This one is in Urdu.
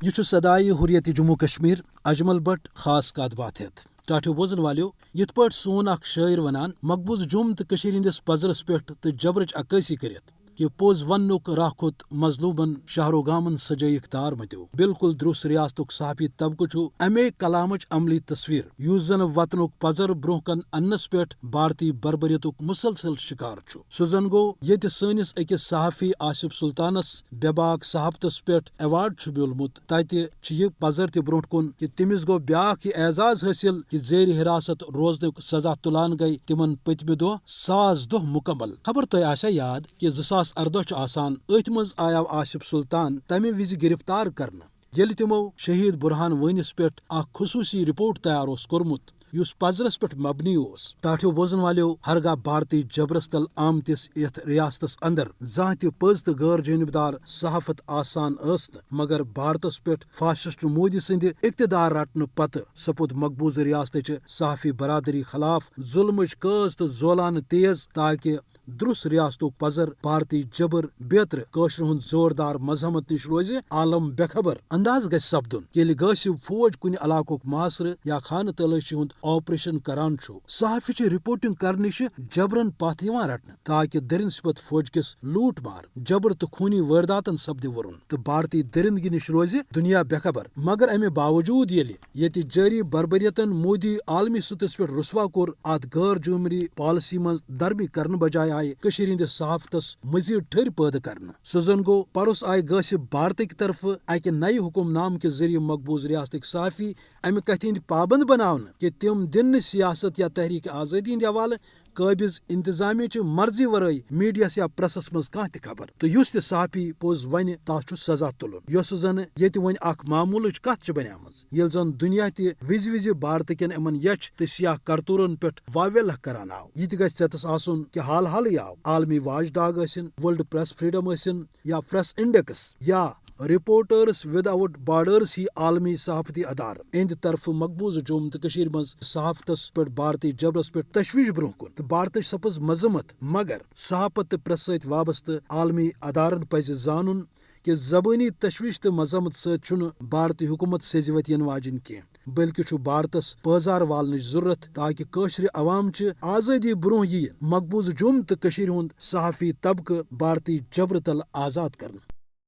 یہ صدائے حریت جموں کشمیر اجمل بٹ خاص کات بات ہیت ٹاٹھو بوزن والو یت پٹ سون اخ شاعر ونان مقبوض جم تو ہندس پزرس پہ تو جبرچ عکاسی کرت کہ پوز ونک راہ کھت مظلومن شہرو گامن سجائک تار متو بالکل درست ریاست صحافی طبقہ امے کلامچ عملی تصویر یس زن وطنک پزر برہ کن انس پہ بھارتی بربریت مسلسل شکار سہ زن گو یت سنس اکس صحافی آصف سلطانس بے باک صحافتس پہ ایوارڈ بیولمت تتہ یہ پزر تہ برہ کن کہ تمس گو بیاکھ یہ اعزاز حاصل کہ زیر حراست روزنک سزا تلان گئی تمن پتمہ دہ 1000 دہ مکمل خبر تہ آسیا یاد کہ 2018 آسان ات مز آیو آصف سلطان تمہ وز گرفتار کرنا یل تمو شہید برہان وانس پہ اخ خصوصی رپورٹ تیار کورمت اس پزرس پہ مبنی ٹاٹھو بوزن والو ہرگاہ بھارتی جبرس تل آمتس یت ریاستس اندر زاں تہ پز تو غیر جانبدار صحافت آسان مگر بھارتس پہ فاشسٹ مودی سند اقتدار رٹن پتہ سپود مقبوض ریاست صحافی برادری خلاف ظلمچ قز تو زولان تیز تاکہ درست ریاستک پزر بھارتی جبر بیتر قشر ہند زوردار مذہمت نش روز عالم بے خبر انداز گھ سپدن یل غاصب فوج کن علاقک محاصرہ یا خانہ تلاشی ہند آپریشن کران صحافی رپورٹنگ کرنے جبرن پتھ رٹن تاکہ درند صفت فوج کس لوٹ مار جبر تو خونی وارداتن سپد ورن تو بھارتی درندگی نش روز دنیا بے خبر مگر امہ باوجود یت جاری بربریتن مودی عالمی سطحس پہ رسوا کور ات غیر جمہوری پالسی من درمی کرنے بجائے آئی ہندس صحافتس مزید ٹھر پید کرنا سہ زن گو پروس آئی غاصب بھارت کی طرف اکہ نئے حکم نام کے ذریعہ مقبوض ریاست صحافی امہ کتھ ہند پابند بناون کہ تم دن سیاست یا تحریک آزادی ہند حوالہ قابض انتظامیہ مرضی ورائے میڈیاس یا پریسس مز کھانا تہ خبر تو اس تہ صحافی پوز ون تس سزا تلن اس زن یت ون اخ معمولچ کت بنیام یل زن دنیا تہ وز بھارت کن امن یچھ تو سیاہ کرتورن پہ واویلا کران آو یہ گھس ژےٚ آسن کہ حال حالے آو عالمی watch dog world press freedom یا پریس انڈیکس یا رپورٹرس ود آؤٹ بارڈرس ہی عالمی صحافتی ادار اند طرف مقبوض جوم تو مز صحافتس پہ بھارتی جبرس پہ تشویش برہ کن تو بھارت سپز مذمت مگر صحافت تو پریس ست وابستہ عالمی ادارن پز زانن کہ زبانی تشویش تو مذمت ست بھارتی حکومت سز وت ین واجن کی بلکہ بھارتس پازار والنچ ضرورت تاکہ قشر عوام آزادی برہ یہ مقبوض جوم تو ہند صحافی طبقہ بھارتی جبر تل آزاد کرنا